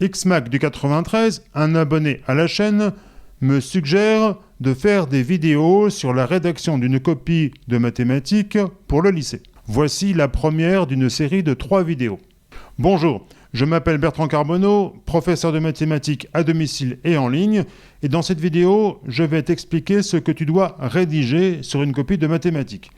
Xmac du 93, un abonné à la chaîne, me suggère de faire des vidéos sur la rédaction d'une copie de mathématiques pour le lycée. Voici la première d'une série de 3 vidéos. Bonjour, je m'appelle Bertrand Carbonneau, professeur de mathématiques à domicile et en ligne, et dans cette vidéo, je vais t'expliquer ce que tu dois rédiger sur une copie de mathématiques.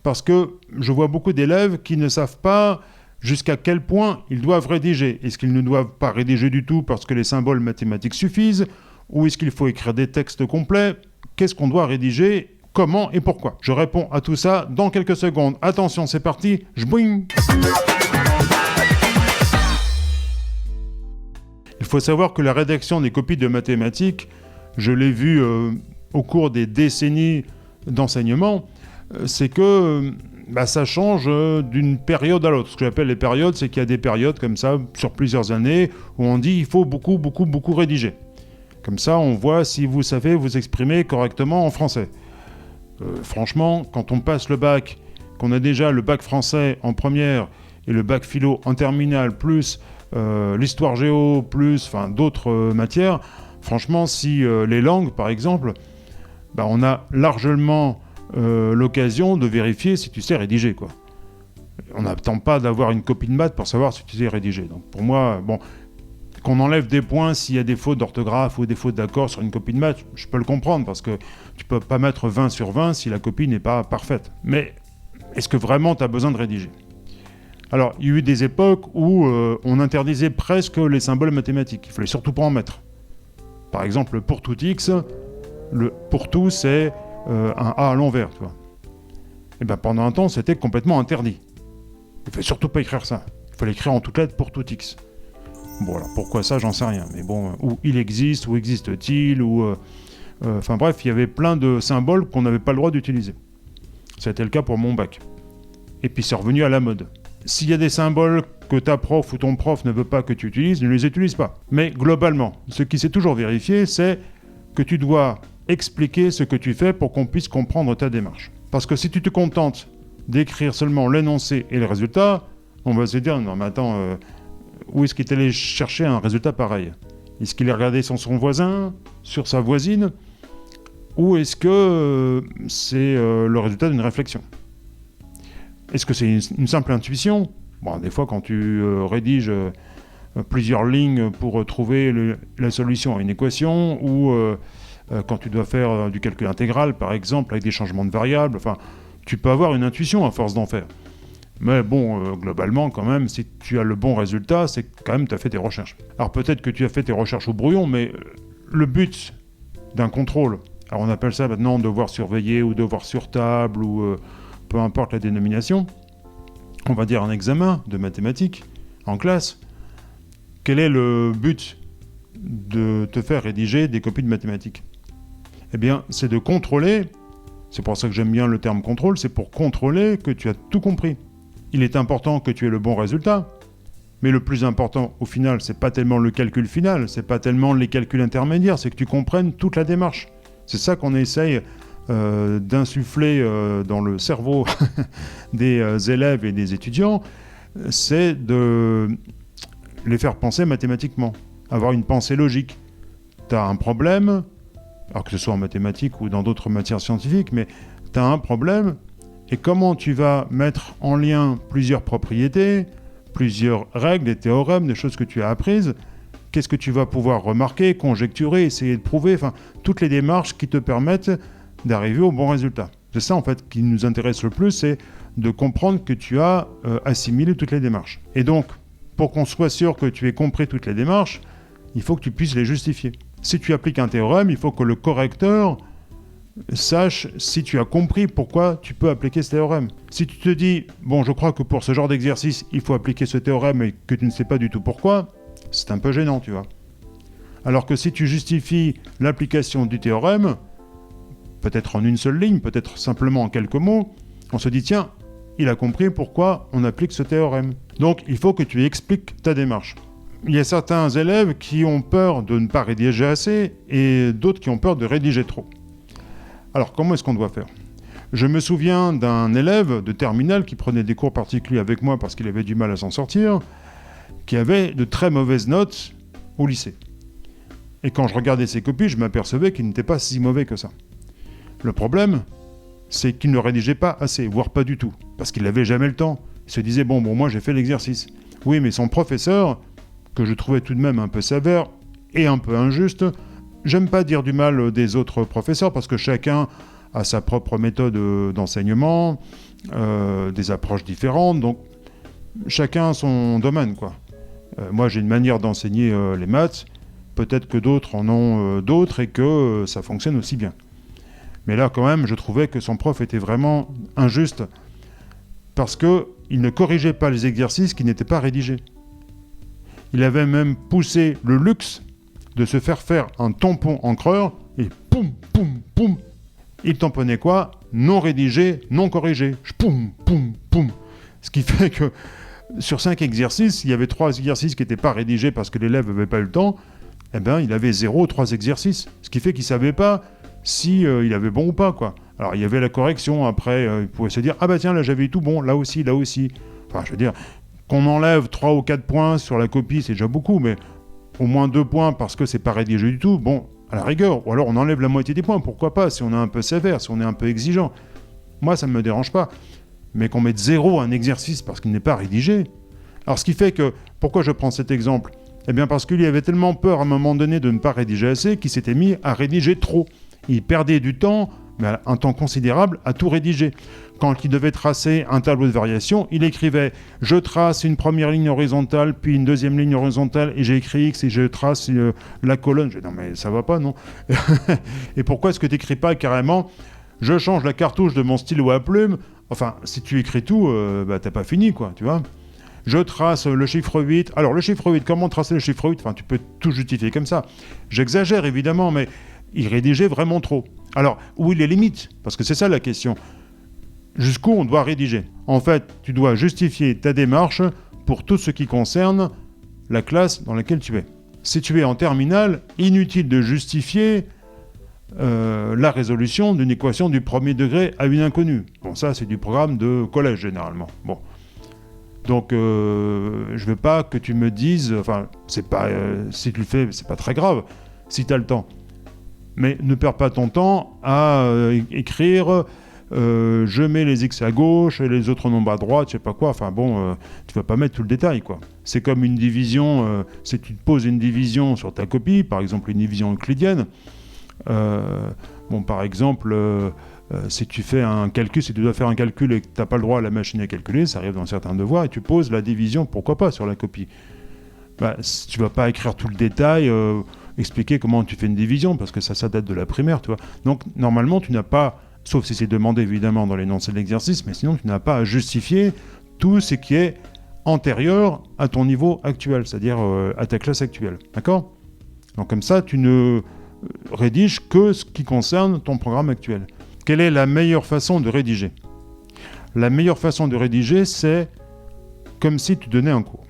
Parce que je vois beaucoup d'élèves qui ne savent pas jusqu'à quel point ils doivent rédiger. Est-ce qu'ils ne doivent pas rédiger du tout parce que les symboles mathématiques suffisent? Ou est-ce qu'il faut écrire des textes complets? Qu'est-ce qu'on doit rédiger? Comment et pourquoi? Je réponds à tout ça dans quelques secondes. Attention, c'est parti, j'boing! Il faut savoir que la rédaction des copies de mathématiques, je l'ai vu au cours des décennies d'enseignement, c'est que ça change d'une période à l'autre. Ce que j'appelle les périodes, c'est qu'il y a des périodes comme ça, sur plusieurs années, où on dit il faut beaucoup rédiger. Comme ça, on voit si vous savez vous exprimer correctement en français. Franchement, quand on passe le bac, qu'on a déjà le bac français en première et le bac philo en terminale, plus l'histoire géo, plus d'autres matières, franchement, si les langues, par exemple, on a largement l'occasion de vérifier si tu sais rédiger, quoi. On n'attend pas d'avoir une copie de maths pour savoir si tu sais rédiger. Donc pour moi, qu'on enlève des points s'il y a des fautes d'orthographe ou des fautes d'accord sur une copie de maths, je peux le comprendre, parce que tu peux pas mettre 20 sur 20 si la copie n'est pas parfaite. Mais est-ce que vraiment tu as besoin de rédiger? Alors, il y a eu des époques où on interdisait presque les symboles mathématiques. Il fallait surtout pas en mettre. Par exemple, pour tout x, le pour tout, c'est un A à l'envers, tu vois. Et pendant un temps, c'était complètement interdit. Il ne fallait surtout pas écrire ça. Il fallait écrire en toutes lettres pour tout x. Bon, alors pourquoi ça, j'en sais rien. Mais bon, où il existe, où existe-t-il, ou... bref, il y avait plein de symboles qu'on n'avait pas le droit d'utiliser. C'était le cas pour mon bac. Et puis c'est revenu à la mode. S'il y a des symboles que ta prof ou ton prof ne veut pas que tu utilises, ne les utilise pas. Mais globalement, ce qui s'est toujours vérifié, c'est que tu dois expliquer ce que tu fais pour qu'on puisse comprendre ta démarche. Parce que si tu te contentes d'écrire seulement l'énoncé et le résultat, on va se dire, non mais attends, où est-ce qu'il est allé chercher un résultat pareil? Est-ce qu'il est regardé sur son voisin, sur sa voisine, ou est-ce que c'est le résultat d'une réflexion? Est-ce que c'est une simple intuition? Des fois, quand tu rédiges plusieurs lignes pour trouver la solution à une équation, ou quand tu dois faire du calcul intégral, par exemple, avec des changements de variables, tu peux avoir une intuition à force d'en faire. Mais globalement, quand même, si tu as le bon résultat, c'est quand même tu as fait tes recherches. Alors peut-être que tu as fait tes recherches au brouillon, mais le but d'un contrôle, alors on appelle ça maintenant devoir surveiller ou devoir sur table, ou peu importe la dénomination, on va dire un examen de mathématiques en classe. Quel est le but de te faire rédiger des copies de mathématiques? Eh bien, c'est de contrôler, c'est pour ça que j'aime bien le terme contrôle, c'est pour contrôler que tu as tout compris. Il est important que tu aies le bon résultat, mais le plus important au final, c'est pas tellement le calcul final, c'est pas tellement les calculs intermédiaires, c'est que tu comprennes toute la démarche. C'est ça qu'on essaye d'insuffler dans le cerveau des élèves et des étudiants, c'est de les faire penser mathématiquement, avoir une pensée logique. Tu as un problème, alors que ce soit en mathématiques ou dans d'autres matières scientifiques, mais tu as un problème, et comment tu vas mettre en lien plusieurs propriétés, plusieurs règles, des théorèmes, des choses que tu as apprises, qu'est-ce que tu vas pouvoir remarquer, conjecturer, essayer de prouver, toutes les démarches qui te permettent d'arriver au bon résultat. C'est ça, en fait, qui nous intéresse le plus, c'est de comprendre que tu as assimilé toutes les démarches. Et donc, pour qu'on soit sûr que tu aies compris toutes les démarches, il faut que tu puisses les justifier. Si tu appliques un théorème, il faut que le correcteur sache si tu as compris pourquoi tu peux appliquer ce théorème. Si tu te dis, je crois que pour ce genre d'exercice, il faut appliquer ce théorème et que tu ne sais pas du tout pourquoi, c'est un peu gênant, tu vois. Alors que si tu justifies l'application du théorème, peut-être en une seule ligne, peut-être simplement en quelques mots, on se dit, tiens, il a compris pourquoi on applique ce théorème. Donc, il faut que tu expliques ta démarche. Il y a certains élèves qui ont peur de ne pas rédiger assez et d'autres qui ont peur de rédiger trop. Alors, comment est-ce qu'on doit faire? Je me souviens d'un élève de terminale qui prenait des cours particuliers avec moi parce qu'il avait du mal à s'en sortir, qui avait de très mauvaises notes au lycée. Et quand je regardais ses copies, je m'apercevais qu'il n'était pas si mauvais que ça. Le problème, c'est qu'il ne rédigeait pas assez, voire pas du tout, parce qu'il n'avait jamais le temps. Il se disait, bon, moi j'ai fait l'exercice. Oui, mais son professeur, que je trouvais tout de même un peu sévère et un peu injuste, j'aime pas dire du mal des autres professeurs, parce que chacun a sa propre méthode d'enseignement, des approches différentes, donc chacun a son domaine, quoi. Moi, j'ai une manière d'enseigner les maths, peut-être que d'autres en ont d'autres et que ça fonctionne aussi bien. Mais là, quand même, je trouvais que son prof était vraiment injuste parce qu'il ne corrigeait pas les exercices qui n'étaient pas rédigés. Il avait même poussé le luxe de se faire un tampon encreur et poum, poum, poum. Il tamponnait quoi? Non rédigé, non corrigé. Poum, poum, poum. Ce qui fait que sur 5 exercices, il y avait 3 exercices qui n'étaient pas rédigés parce que l'élève n'avait pas eu le temps. Eh bien, il avait 0 3 exercices. Ce qui fait qu'il ne savait pas si il avait bon ou pas, quoi. Alors, il y avait la correction. Après, il pouvait se dire « Ah bah tiens, là, j'avais tout bon. Là aussi, là aussi. » Enfin, je veux dire, qu'on enlève 3 ou 4 points sur la copie, c'est déjà beaucoup. Mais au moins 2 points parce que c'est pas rédigé du tout, bon, à la rigueur. Ou alors, on enlève la moitié des points. Pourquoi pas, si on est un peu sévère, si on est un peu exigeant. Moi, ça ne me dérange pas. Mais qu'on mette 0 à un exercice parce qu'il n'est pas rédigé. Alors, ce qui fait que... Pourquoi je prends cet exemple ? Eh bien, parce qu'il y avait tellement peur à un moment donné de ne pas rédiger assez qu'il s'était mis à rédiger trop. Il perdait du temps, mais un temps considérable, à tout rédiger. Quand il devait tracer un tableau de variation, il écrivait « Je trace une première ligne horizontale, puis une deuxième ligne horizontale, et j'ai écrit X, et je trace la colonne. » Je dis « Non, mais ça va pas, non ?» Et pourquoi est-ce que tu n'écris pas carrément « Je change la cartouche de mon stylo à plume ?» Enfin, si tu écris tout, t'as pas fini, quoi, tu vois. Je trace le chiffre 8. Alors, le chiffre 8, comment tracer le chiffre 8 ? Enfin, tu peux tout justifier comme ça. J'exagère, évidemment, mais il rédigeait vraiment trop. Alors, où est les limites ? Parce que c'est ça la question. Jusqu'où on doit rédiger ? En fait, tu dois justifier ta démarche pour tout ce qui concerne la classe dans laquelle tu es. Si tu es en terminale, inutile de justifier la résolution d'une équation du premier degré à une inconnue. Bon, ça, c'est du programme de collège, généralement. Bon. Donc, je veux pas que tu me dises... Enfin, c'est pas, si tu le fais, c'est pas très grave, si tu as le temps. Mais ne perds pas ton temps à écrire je mets les X à gauche et les autres nombres à droite, je sais pas quoi. Enfin bon, tu vas pas mettre tout le détail, quoi. C'est comme une division, si tu te poses une division sur ta copie, par exemple une division euclidienne. Par exemple... si tu fais un calcul, si tu dois faire un calcul et que tu n'as pas le droit à la machine à calculer, ça arrive dans certains devoirs, et tu poses la division, pourquoi pas, sur la copie. Tu ne vas pas écrire tout le détail, expliquer comment tu fais une division, parce que ça date de la primaire, tu vois. Donc, normalement, tu n'as pas, sauf si c'est demandé évidemment dans l'énoncé de l'exercice, mais sinon, tu n'as pas à justifier tout ce qui est antérieur à ton niveau actuel, c'est-à-dire à ta classe actuelle. D'accord ? Donc, comme ça, tu ne rédiges que ce qui concerne ton programme actuel. Quelle est la meilleure façon de rédiger ? La meilleure façon de rédiger, c'est comme si tu donnais un cours.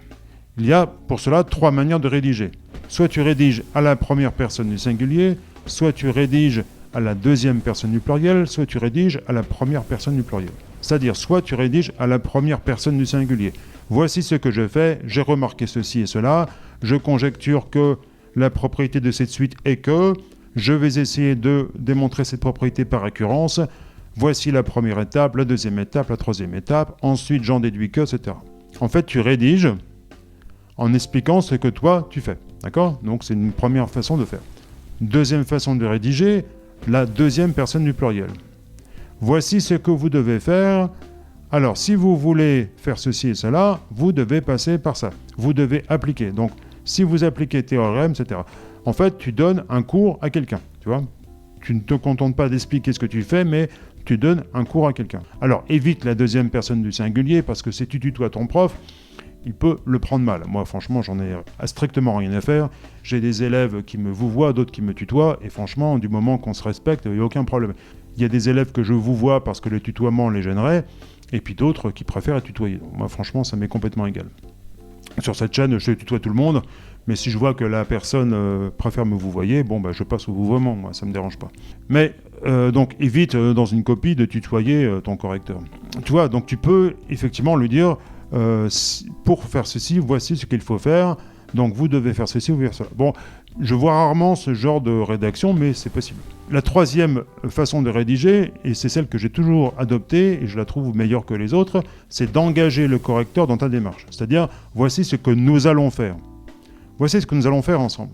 Il y a pour cela 3 manières de rédiger. Soit tu rédiges à la première personne du singulier, soit tu rédiges à la deuxième personne du pluriel, soit tu rédiges à la première personne du pluriel. C'est-à-dire, soit tu rédiges à la première personne du singulier. Voici ce que je fais, j'ai remarqué ceci et cela, je conjecture que la propriété de cette suite est que... Je vais essayer de démontrer cette propriété par récurrence. Voici la première étape, la deuxième étape, la troisième étape. Ensuite, j'en déduis que, etc. En fait, tu rédiges en expliquant ce que toi, tu fais. D'accord ? Donc, c'est une première façon de faire. Deuxième façon de rédiger, la deuxième personne du pluriel. Voici ce que vous devez faire. Alors, si vous voulez faire ceci et cela, vous devez passer par ça. Vous devez appliquer. Donc, si vous appliquez théorème, etc., en fait, tu donnes un cours à quelqu'un, tu vois. Tu ne te contentes pas d'expliquer ce que tu fais, mais tu donnes un cours à quelqu'un. Alors, évite la deuxième personne du singulier, parce que si tu tutoies ton prof, il peut le prendre mal. Moi, franchement, j'en ai strictement rien à faire. J'ai des élèves qui me vouvoient, d'autres qui me tutoient, et franchement, du moment qu'on se respecte, il n'y a aucun problème. Il y a des élèves que je vouvoie parce que le tutoiement les gênerait, et puis d'autres qui préfèrent être tutoyés. Donc, moi, franchement, ça m'est complètement égal. Sur cette chaîne, je tutoie tout le monde, mais si je vois que la personne préfère me vouvoyer, je passe au vouvoiement, moi, ça me dérange pas. Mais donc évite dans une copie de tutoyer ton correcteur. Tu vois, donc tu peux effectivement lui dire pour faire ceci, voici ce qu'il faut faire. Donc vous devez faire ceci ou faire cela. Bon, je vois rarement ce genre de rédaction, mais c'est possible. La troisième façon de rédiger, et c'est celle que j'ai toujours adoptée, et je la trouve meilleure que les autres, c'est d'engager le correcteur dans ta démarche. C'est-à-dire, voici ce que nous allons faire. Voici ce que nous allons faire ensemble.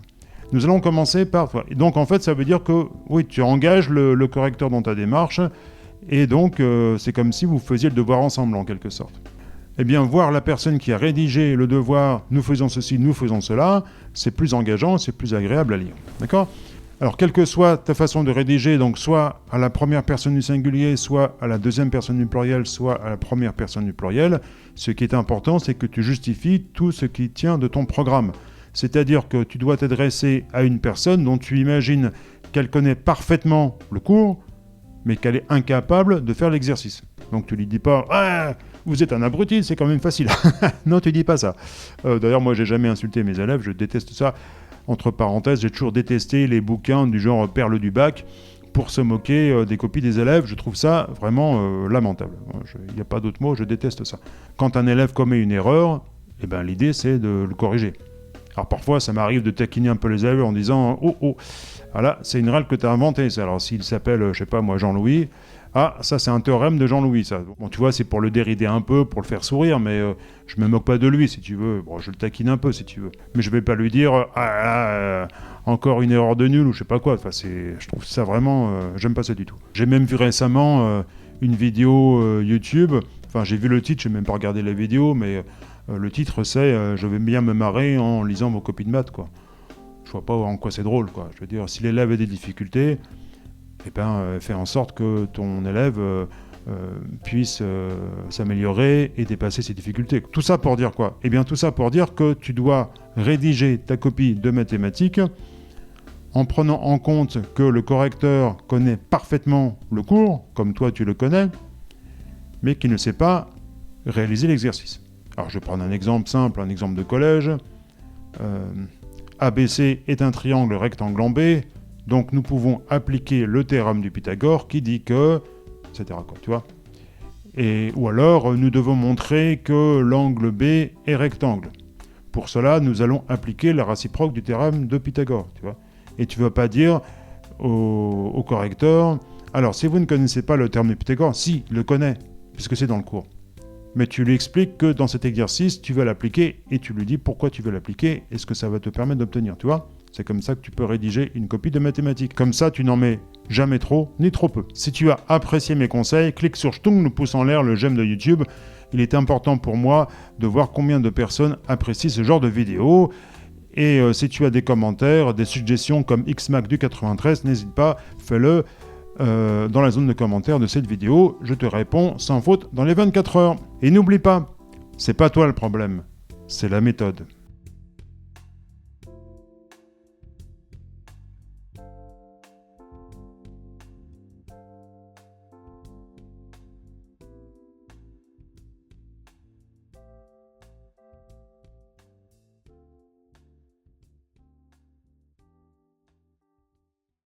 Nous allons commencer par... Et donc en fait, ça veut dire que, oui, tu engages le correcteur dans ta démarche, et donc c'est comme si vous faisiez le devoir ensemble, en quelque sorte. Eh bien, voir la personne qui a rédigé le devoir, nous faisons ceci, nous faisons cela, c'est plus engageant, c'est plus agréable à lire. D'accord ? Alors, quelle que soit ta façon de rédiger, donc soit à la première personne du singulier, soit à la deuxième personne du pluriel, soit à la première personne du pluriel, ce qui est important, c'est que tu justifies tout ce qui tient de ton programme. C'est-à-dire que tu dois t'adresser à une personne dont tu imagines qu'elle connaît parfaitement le cours, mais qu'elle est incapable de faire l'exercice. Donc tu lui dis pas « Ah, vous êtes un abruti, c'est quand même facile ». Non, tu dis pas ça. D'ailleurs, moi, j'ai jamais insulté mes élèves, je déteste ça. Entre parenthèses, j'ai toujours détesté les bouquins du genre Perle du bac pour se moquer des copies des élèves. Je trouve ça vraiment lamentable. Il n'y a pas d'autre mot, je déteste ça. Quand un élève commet une erreur, eh ben, l'idée, c'est de le corriger. Alors parfois, ça m'arrive de taquiner un peu les élèves en disant « Oh, voilà, c'est une règle que tu as inventée. » Alors s'il s'appelle, je sais pas moi, Jean-Louis, ah, ça c'est un théorème de Jean-Louis, ça. Bon, tu vois, c'est pour le dérider un peu, pour le faire sourire, mais je me moque pas de lui, si tu veux. Bon, je le taquine un peu, si tu veux. Mais je vais pas lui dire encore une erreur de nul ou je sais pas quoi. Enfin, je trouve ça vraiment... j'aime pas ça du tout. J'ai même vu récemment une vidéo YouTube. Enfin, j'ai vu le titre, j'ai même pas regardé la vidéo, mais le titre c'est je vais bien me marrer en lisant vos copies de maths, quoi. Je vois pas en quoi c'est drôle, quoi. Je veux dire, si l'élève a des difficultés, eh ben, fais en sorte que ton élève puisse s'améliorer et dépasser ses difficultés. Tout ça pour dire quoi ? Eh bien, tout ça pour dire que tu dois rédiger ta copie de mathématiques en prenant en compte que le correcteur connaît parfaitement le cours, comme toi tu le connais, mais qui ne sait pas réaliser l'exercice. Alors, je vais prendre un exemple simple, un exemple de collège. ABC est un triangle rectangle en B, donc nous pouvons appliquer le théorème du Pythagore qui dit que... etc. quoi, tu vois. Ou alors, nous devons montrer que l'angle B est rectangle. Pour cela, nous allons appliquer la réciproque du théorème de Pythagore, tu vois. Et tu ne vas pas dire au correcteur, alors si vous ne connaissez pas le théorème de Pythagore, si, il le connaît, puisque c'est dans le cours. Mais tu lui expliques que dans cet exercice, tu vas l'appliquer et tu lui dis pourquoi tu veux l'appliquer et ce que ça va te permettre d'obtenir, tu vois. C'est comme ça que tu peux rédiger une copie de mathématiques. Comme ça, tu n'en mets jamais trop, ni trop peu. Si tu as apprécié mes conseils, clique sur Stung, le pouce en l'air, le j'aime de YouTube. Il est important pour moi de voir combien de personnes apprécient ce genre de vidéos. Et si tu as des commentaires, des suggestions comme XMAC du 93, n'hésite pas, fais-le dans la zone de commentaires de cette vidéo. Je te réponds sans faute dans les 24 heures. Et n'oublie pas, c'est pas toi le problème, c'est la méthode.